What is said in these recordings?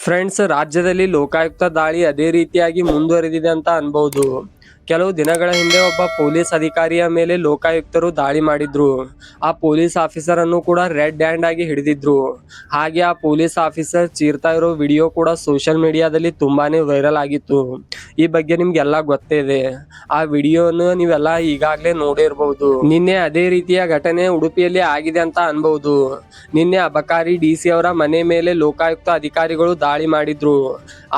Friends, ರಾಜ್ಯದಲ್ಲಿ ಲೋಕಾಯುಕ್ತ ದಾಳಿ ಅದೇ ರೀತಿಯಾಗಿ ಮುಂದುವರೆದಿದೆ ಅಂತ ಅನ್ಬಹುದು. ಕೆಲವು ದಿನಗಳ ಹಿಂದೆ ಒಬ್ಬ ಪೊಲೀಸ್ ಅಧಿಕಾರಿಯ ಮೇಲೆ ಲೋಕಾಯುಕ್ತರು ದಾಳಿ ಮಾಡಿದ್ರು. ಆ ಪೊಲೀಸ್ ಆಫೀಸರ್ ಅನ್ನು ಕೂಡ ರೆಡ್ ಹ್ಯಾಂಡ್ ಆಗಿ ಹಿಡಿದಿದ್ರು. ಹಾಗೆ ಆ ಪೊಲೀಸ್ ಆಫೀಸರ್ ಚೀರ್ತಾ ಇರೋ ವಿಡಿಯೋ ಕೂಡ ಸೋಷಿಯಲ್ ಮೀಡಿಯಾದಲ್ಲಿ ತುಂಬಾನೇ ವೈರಲ್ ಆಗಿತ್ತು. ಈ ಬಗ್ಗೆ ನಿಮ್ಗೆಲ್ಲ ಗೊತ್ತೇ ಇದೆ. ಆ ವಿಡಿಯೋನ ನೀವೆಲ್ಲ ಈಗಾಗಲೇ ನೋಡಿರಬಹುದು. ನಿನ್ನೆ ಅದೇ ರೀತಿಯ ಘಟನೆ ಉಡುಪಿಯಲ್ಲಿ ಆಗಿದೆ ಅಂತ ಅನ್ಬಹುದು. ನಿನ್ನೆ ಅಬಕಾರಿ ಡಿಸಿ ಅವರ ಮನೆ ಮೇಲೆ ಲೋಕಾಯುಕ್ತ ಅಧಿಕಾರಿಗಳು ದಾಳಿ ಮಾಡಿದ್ರು.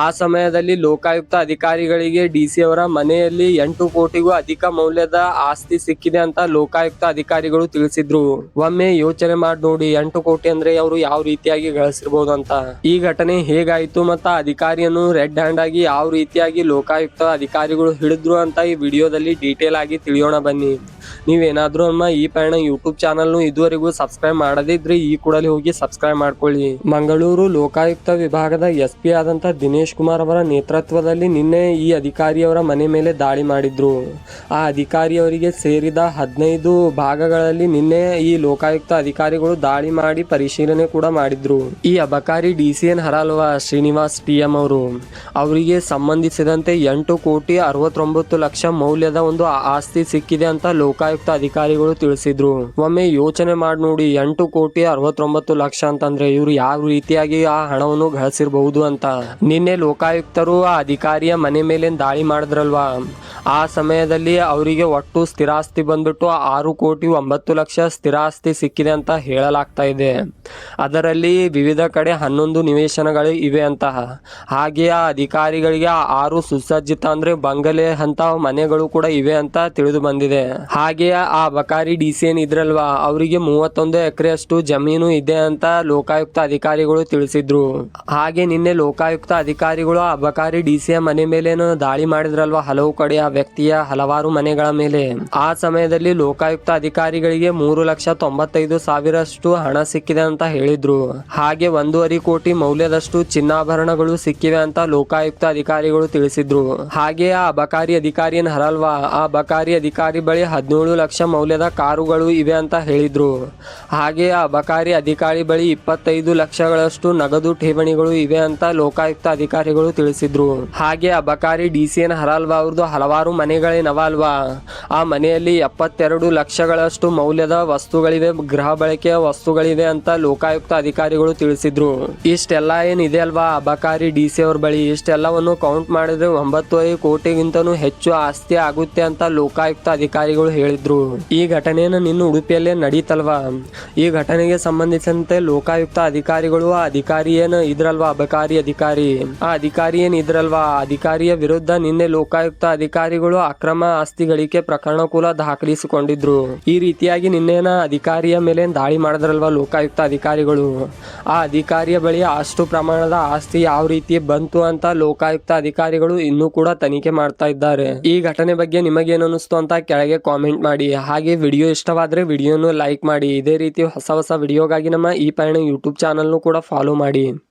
ಆ ಸಮಯದಲ್ಲಿ ಲೋಕಾಯುಕ್ತ ಅಧಿಕಾರಿಗಳಿಗೆ ಡಿಸಿ ಅವರ ಮನೆಯಲ್ಲಿ 8 ಕೋಟಿಗೂ ಅಧಿಕ ಮೌಲ್ಯದ ಆಸ್ತಿ ಸಿಕ್ಕಿದೆ ಅಂತ ಲೋಕಾಯುಕ್ತ ಅಧಿಕಾರಿಗಳು ತಿಳಿಸಿದ್ರು. ಒಮ್ಮೆ ಯೋಚನೆ ಮಾಡಿ ನೋಡಿ, 8 ಕೋಟಿ ಅಂದ್ರೆ ಅವರು ಯಾವ ರೀತಿಯಾಗಿ ಗಳಿಸಿರ್ಬೋದು ಅಂತ. ಈ ಘಟನೆ ಹೇಗಾಯ್ತು ಮತ್ತ ಅಧಿಕಾರಿಯನ್ನು ರೆಡ್ ಹ್ಯಾಂಡ್ ಆಗಿ ಯಾವ ರೀತಿಯಾಗಿ ಲೋಕಾಯುಕ್ತ ಅಧಿಕಾರಿಗಳು ಹಿಡಿದ್ರು ಅಂತ ಈ ವಿಡಿಯೋದಲ್ಲಿ ಡೀಟೇಲ್ ಆಗಿ ತಿಳಿಯೋಣ ಬನ್ನಿ. ನೀವೇನಾದ್ರೂ ನಮ್ಮ ಈ ಪಯಣ ಯೂಟ್ಯೂಬ್ ಚಾನಲ್ ಇದುವರೆಗೂ ಸಬ್ಸ್ಕ್ರೈಬ್ ಮಾಡದಿದ್ರೆ ಈ ಕೂಡಲೇ ಹೋಗಿ ಸಬ್ಸ್ಕ್ರೈಬ್ ಮಾಡ್ಕೊಳ್ಳಿ. ಮಂಗಳೂರು ಲೋಕಾಯುಕ್ತ ವಿಭಾಗದ SP ಆದಂತ ದಿನೇಶ್ ಕುಮಾರ್ ಅವರ ನೇತೃತ್ವದಲ್ಲಿ ನಿನ್ನೆ ಈ ಅಧಿಕಾರಿಯವರ ಮನೆ ಮೇಲೆ ದಾಳಿ ಮಾಡಿದ್ರು. ಆ ಅಧಿಕಾರಿಯವರಿಗೆ ಸೇರಿದ 15 ಭಾಗಗಳಲ್ಲಿ ನಿನ್ನೆ ಈ ಲೋಕಾಯುಕ್ತ ಅಧಿಕಾರಿಗಳು ದಾಳಿ ಮಾಡಿ ಪರಿಶೀಲನೆ ಕೂಡ ಮಾಡಿದ್ರು. ಈ ಅಬಕಾರಿ DCN ಹರಲ್ವಾ ಶ್ರೀನಿವಾಸ್ TM ಅವರಿಗೆ ಸಂಬಂಧಿಸಿದಂತೆ 8 ಕೋಟಿ 69 ಲಕ್ಷ ಮೌಲ್ಯದ ಒಂದು ಆಸ್ತಿ ಸಿಕ್ಕಿದೆ ಅಂತ ಲೋಕಾಯುಕ್ತ ಅಧಿಕಾರಿಗಳು ತಿಳಿಸಿದ್ರು. ಒಮ್ಮೆ ಯೋಚನೆ ಮಾಡಿ ನೋಡಿ, 8 ಕೋಟಿ 69 ಲಕ್ಷ ಅಂತಂದ್ರೆ ಇವರು ಯಾವ ರೀತಿಯಾಗಿ ಆ ಹಣವನ್ನು ಗಳಿಸಿರಬಹುದು ಅಂತ. ನಿನ್ನೆ ಲೋಕಾಯುಕ್ತರು ಆ ಅಧಿಕಾರಿಯ ಮನೆ ಮೇಲೆ ದಾಳಿ ಮಾಡಿದ್ರಲ್ವಾ, ಆ ಸಮಯದಲ್ಲಿ ಅವರಿಗೆ ಒಟ್ಟು ಸ್ಥಿರಾಸ್ತಿ ಬಂದ್ಬಿಟ್ಟು 6 ಕೋಟಿ 9 ಲಕ್ಷ ಸ್ಥಿರಾಸ್ತಿ ಸಿಕ್ಕಿದೆ ಅಂತ ಹೇಳಲಾಗ್ತಾ ಇದೆ. ಅದರಲ್ಲಿ ವಿವಿಧ ಕಡೆ 11 ನಿವೇಶನಗಳು ಇವೆ ಅಂತ. ಹಾಗೆ ಆ ಅಧಿಕಾರಿಗಳಿಗೆ 6 ಸುಸಜ್ಜಿತ ಅಂದ್ರೆ ಬಂಗಲೆ ಅಂತ ಮನೆಗಳು ಕೂಡ ಇವೆ ಅಂತ ತಿಳಿದು ಬಂದಿದೆ. ಹಾಗೆ ಆ ಅಬಕಾರಿ DCN ಇದ್ರಲ್ವಾ, ಅವರಿಗೆ 31 ಎಕರೆಯಷ್ಟು ಜಮೀನು ಇದೆ ಅಂತ ಲೋಕಾಯುಕ್ತ ಅಧಿಕಾರಿಗಳು ತಿಳಿಸಿದ್ರು. ಹಾಗೆ ನಿನ್ನೆ ಲೋಕಾಯುಕ್ತ ಅಧಿಕಾರಿಗಳು ಅಬಕಾರಿ DCಯ ಮನೆ ಮೇಲೇನು ದಾಳಿ ಮಾಡಿದ್ರಲ್ವಾ, ಹಲವು ಕಡೆ ಆ ವ್ಯಕ್ತಿಯ ಹಲವಾರು ಮನೆಗಳ ಮೇಲೆ. ಆ ಸಮಯದಲ್ಲಿ ಲೋಕಾಯುಕ್ತ ಅಧಿಕಾರಿಗಳಿಗೆ 3,95,000 ಹಣ ಸಿಕ್ಕಿದೆ ಅಂತ ಹೇಳಿದ್ರು. ಹಾಗೆ 1.5 ಕೋಟಿ ಮೌಲ್ಯದಷ್ಟು ಚಿನ್ನಾಭರಣಗಳು ಸಿಕ್ಕಿವೆ ಅಂತ ಲೋಕಾಯುಕ್ತ ಅಧಿಕಾರಿಗಳು ತಿಳಿಸಿದ್ರು. ಹಾಗೆ ಆ ಅಬಕಾರಿ ಅಧಿಕಾರಿ ಹರಲ್ವಾ, ಆ ಅಬಕಾರಿ ಅಧಿಕಾರಿ ಬಳಿ 17 ಲಕ್ಷ ಮೌಲ್ಯದ ಕಾರುಗಳು ಇವೆ ಅಂತ ಹೇಳಿದ್ರು. ಹಾಗೆ ಆ ಅಬಕಾರಿ ಅಧಿಕಾರಿ ಬಳಿ 25 ಲಕ್ಷಗಳಷ್ಟು ನಗದು ಠೇವಣಿಗಳು ಇವೆ ಅಂತ ಲೋಕಾಯುಕ್ತ ಅಧಿಕಾರಿಗಳು ತಿಳಿಸಿದ್ರು. ಹಾಗೆ ಅಬಕಾರಿ DCN ಹರಲ್ವಾ ಅವ್ರದ್ದು ಹಲವಾರು ಮನೆಗಳೇನವಲ್ವಾ, ಆ ಮನೆಯಲ್ಲಿ 72 ಲಕ್ಷಗಳಷ್ಟು ಮೌಲ್ಯದ ವಸ್ತುಗಳಿವೆ, ಗೃಹ ಬಳಕೆಯ ವಸ್ತುಗಳಿವೆ ಅಂತ ಲೋಕಾಯುಕ್ತ ಅಧಿಕಾರಿಗಳು ತಿಳಿಸಿದ್ರು. ಇಷ್ಟೆಲ್ಲ ಏನಿದೆ ಅಲ್ವಾ ಅಬಕಾರಿ DC ಅವ್ರ ಬಳಿ, ಇಷ್ಟೆಲ್ಲವನ್ನು ಕೌಂಟ್ ಮಾಡಿದ್ರೆ 9.5 ಕೋಟಿಗಿಂತನೂ ಹೆಚ್ಚು ಆಸ್ತಿ ಆಗುತ್ತೆ ಅಂತ ಲೋಕಾಯುಕ್ತ ಅಧಿಕಾರಿಗಳು ಹೇಳಿದ್ರು. ಈ ಘಟನೆಯನ್ನು ನಿನ್ನ ಉಡುಪಿಯಲ್ಲೇ ನಡೀತಲ್ವಾ, ಈ ಘಟನೆಗೆ ಸಂಬಂಧಿಸಿದಂತೆ ಲೋಕಾಯುಕ್ತ ಅಧಿಕಾರಿಗಳು ಆ ಅಧಿಕಾರಿ ಏನು ಇದ್ರಲ್ವಾ, ಅಬಕಾರಿ ಅಧಿಕಾರಿ, ಆ ಅಧಿಕಾರಿ ಏನ್ ಇದ್ರಲ್ವಾ, ಅಧಿಕಾರಿಯ ವಿರುದ್ಧ ನಿನ್ನೆ ಲೋಕಾಯುಕ್ತ ಅಧಿಕಾರಿಗಳು ಅಕ್ರಮ ಆಸ್ತಿ ಗಳಿಕೆ ಪ್ರಕರಣ ಕೂಡ ದಾಖಲಿಸಿಕೊಂಡಿದ್ರು. ಈ ರೀತಿಯಾಗಿ ನಿನ್ನೆನ ಅಧಿಕಾರಿಯ ಮೇಲೆ ದಾಳಿ ಮಾಡಿದ್ರಲ್ವಾ ಲೋಕಾಯುಕ್ತ ಅಧಿಕಾರಿಗಳು, ಆ ಅಧಿಕಾರಿಯ ಬಳಿ ಅಷ್ಟು ಪ್ರಮಾಣದ ಆಸ್ತಿ ಯಾವ ರೀತಿ ಬಂತು ಅಂತ ಲೋಕಾಯುಕ್ತ ಅಧಿಕಾರಿಗಳು ಇನ್ನೂ ಕೂಡ ತನಿಖೆ ಮಾಡ್ತಾ ಇದ್ದಾರೆ. ಈ ಘಟನೆ ಬಗ್ಗೆ ನಿಮಗೇನು ಅನಿಸ್ತು ಅಂತ ಕೆಳಗೆ ಕಾಮೆಂಟ್ ಮಾಡಿ. ಹಾಗೆ ವಿಡಿಯೋ ಇಷ್ಟವಾದ್ರೆ ವಿಡಿಯೋನು ಲೈಕ್ ಮಾಡಿ. ಇದೇ ರೀತಿ ಹೊಸ ವಿಡಿಯೋಗಾಗಿ ನಮ್ಮ ಈ ಪಯಣ ಯೂಟ್ಯೂಬ್ ಚಾನಲ್ನು ಕೂಡ ಫಾಲೋ ಮಾಡಿ.